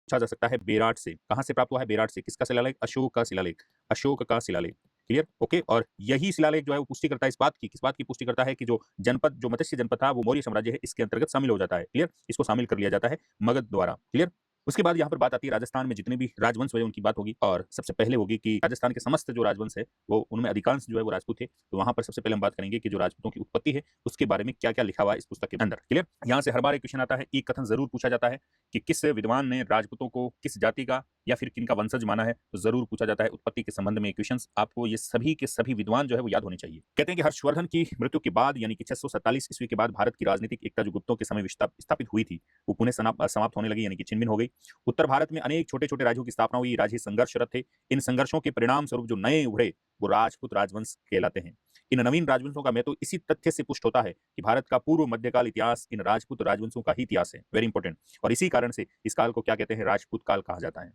पूछा जा सकता है बेराट से। कहाँ से प्राप्त हुआ है? बेराट से। किसका शिलालेख? अशोक का शिलालेख। अशोक का शिलालेख। क्लियर? ओके। और यही शिलालेख जो है वो पुष्टि करता है इस बात की, किस बात की पुष्टि करता है कि जो जनपद, जो मत्स्य जनपद था वो मौर्य साम्राज्य है, इसके अंतर्गत शामिल हो जाता है। क्लियर? इसको शामिल कर लिया जाता है मगध द्वारा। क्लियर? उसके बाद यहाँ पर बात आती है राजस्थान में जितने भी राजवंश हुए उनकी बात होगी, और सबसे पहले होगी कि राजस्थान के समस्त जो राजवंश है वो उनमें अधिकांश जो है वो राजपूत थे। तो वहां पर सबसे पहले हम बात करेंगे कि जो राजपूतों की उत्पत्ति है उसके बारे में क्या क्या लिखा हुआ है इस पुस्तक के अंदर। क्लियर? यहाँ से हर बार एक क्वेश्चन आता है, एक कथन जरूर पूछा जाता है कि किस विद्वान ने राजपूतों को किस जाति का या फिर किनका वंशज माना है, तो जरूर पूछा जाता है उत्पत्ति के संबंध में क्वेश्चंस। आपको ये सभी के सभी विद्वान जो है वो याद होने चाहिए। कहते हैं कि हर्षवर्धन की मृत्यु के बाद यानी कि 647 ईस्वी के बाद भारत की राजनीतिक एकता जो गुप्तों के समय स्थापित हुई थी वो पुनः समाप्त होने लगी, यानी कि छिन्न हो गई। उत्तर भारत में अनेक छोटे छोटे राज्यों की स्थापना हुई, राज्य संघर्षरत थे। इन संघर्षों के परिणाम स्वरूप जो नए उभरे वो राजपूत राजवंश कहलाते हैं। इन नवीन राजवंशों का महत्व इसी तथ्य से पुष्ट होता है कि भारत का पूर्व मध्यकाल इतिहास इन राजपूत राजवंशों का ही इतिहास है। Very important. और इसी कारण से इस काल को क्या कहते हैं? राजपूत काल कहा जाता है।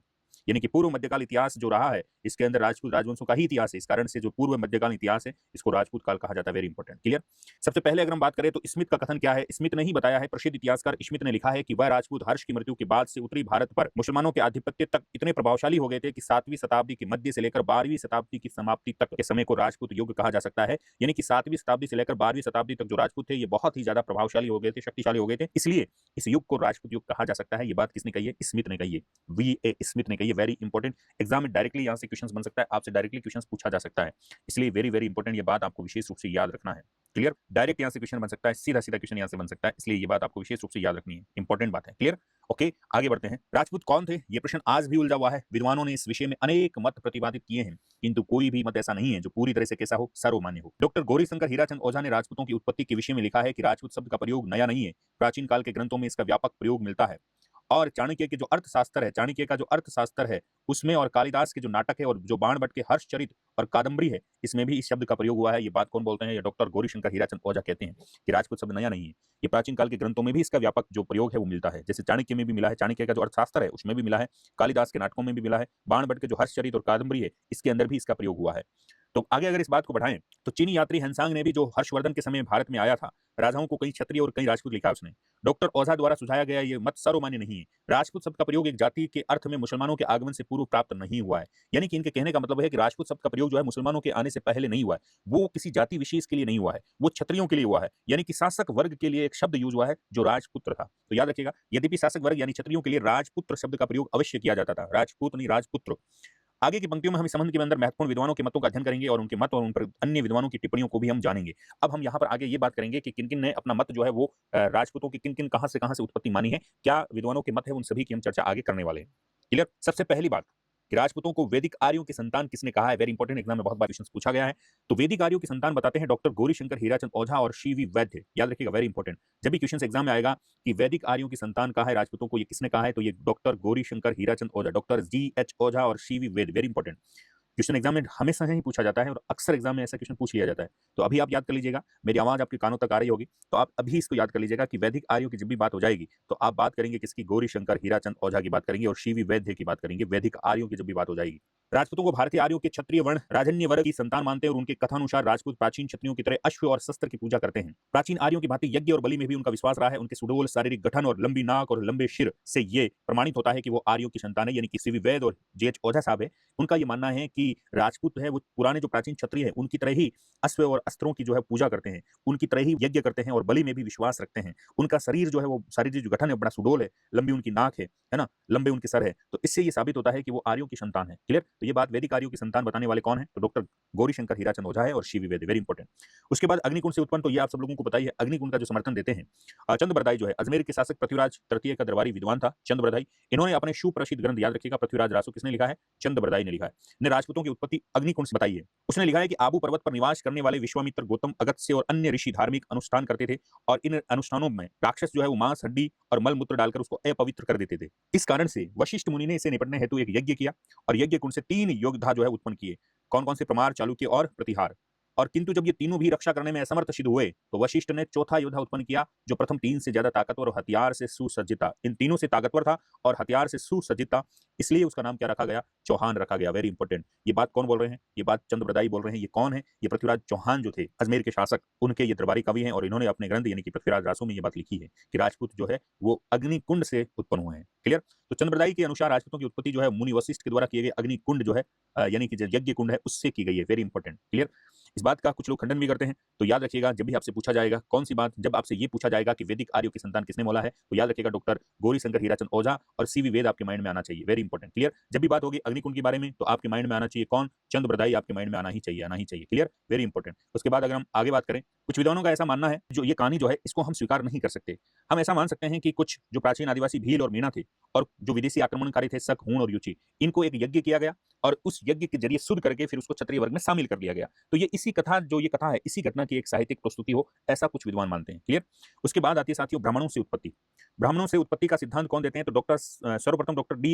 यानी कि पूर्व मध्यकाल इतिहास जो रहा है इसके अंदर राजपूत राजवंशों का ही इतिहास है, इस कारण से जो पूर्व मध्यकाल इतिहास है इसको राजपूत काल कहा जाता है। Very important. क्लियर? सबसे पहले अगर हम बात करें तो स्मिथ का कथन क्या है? स्मिथ ने ही बताया है, प्रसिद्ध इतिहासकार स्मिथ ने लिखा है कि वह राजपूत हर्ष की मृत्यु के बाद से उत्तरी भारत पर मुसलमानों के आधिपत्य तक इतने प्रभावशाली हो गए थे कि 7वीं शताब्दी के मध्य से लेकर 12वीं शताब्दी की समाप्ति तक के समय को राजपूत युग कहा जा सकता है। यानी कि 7वीं शताब्दी से लेकर 12वीं शताब्दी तक जो राजपूत थे ये बहुत ही ज्यादा प्रभावशाली हो गए थे, शक्तिशाली हो गए थे, इसलिए इस युग को राजपूत युग कहा जा सकता है। ये बात किसने कही है? स्मिथ ने कही है। वी ए स्मिथ ने कही है। Very important. एग्जाम में डायरेक्टली यहाँ से क्वेश्चन बन सकता है, आपसे डायरेक्टली क्वेश्चन पूछा जा सकता है, इसलिए वेरी वेरी इंपॉर्टेंट ये बात आपको विशेष रूप से याद रखना है। क्लियर? डायरेक्ट यहाँ से क्वेश्चन बन सकता है, सीधा सीधा क्वेश्चन यहाँ से बन सकता है, इसलिए ये बात आपको विशेष रूप से याद रखनी है, इंपॉर्टेंट बात है। क्लियर? ओके, आगे बढ़ते हैं। राजपूत कौन थे? ये प्रश्न आज भी उलझा हुआ है। विद्वानों ने इस विषय में अनेक मत प्रतिपादित किए हैं, किंतु कोई भी मत ऐसा नहीं है जो पूरी तरह से कैसा हो? सर्वमान्य हो। डॉक्टर गौरीशंकर हीराचंद ओझा ने राजपूतों की उत्पत्ति के विषय में लिखा है कि राजपूत शब्द का प्रयोग नया नहीं है, प्राचीन काल के ग्रंथों में इसका व्यापक प्रयोग मिलता है। और चाणक्य के जो अर्थशास्त्र है, चाणक्य का जो अर्थशास्त्र है उसमें, और कालिदास के जो नाटक है, और जो बाणभट्ट के हर्षचरित और कादंबरी है इसमें भी इस शब्द का प्रयोग हुआ है। ये बात कौन बोलते हैं? ये डॉक्टर गौरीशंकर हीराचंद ओझा कहते हैं कि राजपूत शब्द नया नहीं है, ये प्राचीन काल के ग्रंथों में भी इसका व्यापक जो प्रयोग है वो मिलता है। जैसे चाणक्य में भी मिला है, चाणक्य का जो अर्थशास्त्र है उसमें भी मिला है, कालिदास के नाटकों में भी मिला है, बाणभट्ट के जो हर्षचरित और कादंबरी है इसके अंदर भी इसका प्रयोग हुआ है। तो आगे अगर इस बात को बढ़ाएं तो चीनी यात्री हंसांग ने भी, जो हर्षवर्धन के समय भारत में आया था, राजाओं को कई क्षत्रिय और कई राजपूत लिखा उसने। डॉक्टर ओझा द्वारा सुझाया गया ये मत सर्वमान्य नहीं है। राजपूत शब्द का प्रयोग एक जाति के अर्थ में मुसलमानों के आगमन से पूर्व प्राप्त नहीं हुआ है। यानी कि इनके कहने का मतलब है कि राजपूत शब्द का प्रयोग जो है मुसलमानों के आने से पहले नहीं हुआ है, वो किसी जाति विशेष के लिए नहीं हुआ है, वो क्षत्रियों के लिए हुआ है। यानी कि शासक वर्ग के लिए एक शब्द यूज हुआ है जो राजपुत्र था। तो याद रखिएगा, यद्यपि शासक वर्ग यानी क्षत्रियों के लिए राजपुत्र शब्द का प्रयोग अवश्य किया जाता था, राजपूत नहीं राजपुत्र। आगे की पंक्तियों में हम इस संबंध के अंदर महत्वपूर्ण विद्वानों के मतों का अध्ययन करेंगे और उनके मत और उन पर अन्य विद्वानों की टिप्पणियों को भी हम जानेंगे। अब हम यहाँ पर आगे ये बात करेंगे कि किन किन ने अपना मत जो है वो राजपूतों की किन किन कहां से उत्पत्ति मानी है, क्या विद्वानों के मत है, उन सभी की हम चर्चा आगे करने वाले हैं। क्लियर? सबसे पहली बात कि राजपूतों को वैदिक आर्यों की संतान किसने कहा है? वेरी इंपॉर्टेंट, एग्जाम में बहुत बार क्वेश्चन पूछा गया है। तो वैदिक आर्यों की संतान बताते हैं डॉक्टर गौरीशंकर हीराचंद ओझा और सी.वी. वैद्य। याद रखिएगा, वेरी इंपॉर्टेंट। जब भी क्वेश्चन एग्जाम में आएगा कि वैदिक आर्यों की संतान कहा है राजपूतों को, ये किसने कहा है, तो ये डॉक्टर गौरीशंकर हीराचंद ओझा, डॉक्टर जी.एच. ओझा और सी.वी. वैद्य। Very important. क्वेश्चन एग्जाम में हमेशा ही पूछा जाता है और अक्सर एग्जाम में ऐसा क्वेश्चन पूछ लिया जाता है। तो अभी आप याद कर लीजिएगा, मेरी आवाज आपके कानों तक आ रही होगी तो आप अभी इसको याद कर लीजिएगा कि वैदिक आर्यों की जब भी बात हो जाएगी तो आप बात करेंगे किसकी? गौरीशंकर हीराचंद ओझा की बात करेंगे और सी.वी. वैद्य की बात करेंगे। वैदिक आर्यों की जब भी बात हो जाएगी, राजपूतों को भारतीय आर्यों के क्षत्रिय वर्ण राजन्य वर्ग की संतान मानते हैं और उनके कथानुसार राजपूत प्राचीन क्षत्रियों की तरह अश्व और शस्त्र की पूजा करते हैं। प्राचीन आर्यों की भांति यज्ञ और बलि में भी उनका विश्वास रहा है। उनके सुडोल शारीरिक गठन और लंबी नाक और लंबे सिर से ये प्रमाणित होता है कि वो आर्यों की संतान है, यानी कि सी.वी. वैद्य और जे.एच. ओझा साहब है। उनका ये मानना है कि राजपूत है वो पुराने जो प्राचीन क्षत्रिय है उनकी तरह ही अश्व और अस्त्रों की जो है पूजा करते हैं, उनकी तरह ही यज्ञ करते हैं और बलि में भी विश्वास रखते हैं। उनका शरीर जो है वो शारीरिक जो गठन है बड़ा सुडोल है, लंबी उनकी नाक है ना, लंबे उनके सर है। तो इससे ये साबित होता है कि वो आर्यों की संतान है। क्लियर? तो ये बात वैदिक आर्यों की संतान बताने वाले कौन है? तो डॉक्टर गौरीशंकर हीराचंद ओझा है और सी.वी. वैद्य। Very important. उसके बाद अग्निकुंड से उत्पन्न, तो ये आप सब लोगों को पता ही है, अग्निकुंड का जो समर्थन देते हैं चंद्रबरदाई जो है, अजमेर के शासक पृथ्वीराज तृतीय का दरबारी विद्वान था चंद्रबरदाई। इन्होंने अपने सुप्रसिद्ध ग्रंथ, याद रखिएगा, पृथ्वीराज रासो किसने लिखा है? चंद्रबरदाई ने लिखा है। ने राजपूतों की उत्पत्ति अग्निकुंड से बताई है। उसने लिखा है कि आबू पर्वत पर निवास करने वाले विश्वामित्र, गौतम, अगस्त्य और अन्य ऋषि धार्मिक अनुष्ठान करते थे और इन अनुष्ठानों में राक्षस जो है वो मांस, हड्डी और मल मूत्र डालकर उसको अपवित्र कर देते थे। इस कारण से वशिष्ठ मुनि ने इसे निपटने हेतु एक यज्ञ किया और यज्ञ कुंड से 3 योद्धा जो है उत्पन्न किए। कौन कौन से? प्रमार, चालुक्य और प्रतिहार। और किंतु जब ये तीनों भी रक्षा करने में असमर्थ सिद्ध हुए तो वशिष्ठ ने चौथा योद्धा उत्पन्न किया जो प्रथम तीन से ज्यादा ताकतवर और हथियार से सुसज्जित था। इन तीनों से ताकतवर था और हथियार से सुसज्जित था, इसलिए उसका नाम क्या रखा गया? चौहान रखा गया। Very important. ये बात कौन बोल रहे हैं? ये बात चंद्रबरदाई बोल रहे हैं। ये कौन है? ये पृथ्वीराज चौहान जो थे अजमेर के शासक, उनके ये दरबारी कवि हैं और इन्होंने अपने ग्रंथ यानी कि पृथ्वीराज रासो में ये बात लिखी है कि राजपूत जो है वो अग्निकुंड से उत्पन्न हुए हैं। क्लियर? तो चंद्रबरदाई के अनुसार राजपूतों की उत्पत्ति जो है मुनि वशिष्ठ के द्वारा किए गए अग्निकुंड जो है यानी कि जो यज्ञ कुंड है उससे की गई है। Very important. क्लियर? इस बात का कुछ लोग खंडन भी करते हैं, तो याद रखिएगा जब भी आपसे पूछा जाएगा कौन सी बात, जब आपसे ये पूछा जाएगा कि वैदिक आर्यों की संतान किसने मोला है, तो याद रखिएगा डॉक्टर गौरीशंकर हीराचंद ओझा और सीवी वेद आपके माइंड में आना चाहिए। Very important. क्लियर? जब भी बात होगी अग्निकुंड के बारे में तो आपके माइंड में आना चाहिए कौन? चंद्रबरदाई आपके माइंड में आना ही चाहिए, आना ही चाहिए। क्लियर? Very important. उसके बाद अगर हम आगे बात करें, कुछ विद्वानों का ऐसा मानना है जो ये कहानी जो है इसको हम स्वीकार नहीं कर सकते। हम ऐसा मान सकते हैं कि कुछ जो प्राचीन आदिवासी भील और मीणा थे और जो विदेशी आक्रमणकारी थे शक, हूण और युचि, इनको एक यज्ञ किया गया और उस यज्ञ के जरिए शुद्ध करके फिर उसको क्षत्रिय वर्ग में शामिल कर लिया गया। तो ये इसी कथा, जो ये कथा है, इसी घटना की एक साहित्यिक प्रस्तुति हो, ऐसा कुछ विद्वान मानते हैं। क्लियर? उसके बाद आती है साथियों ब्राह्मणों से उत्पत्ति। ब्राह्मणों से उत्पत्ति का सिद्धांत कौन देते हैं? तो डॉक्टर सर्वप्रथम डॉक्टर डी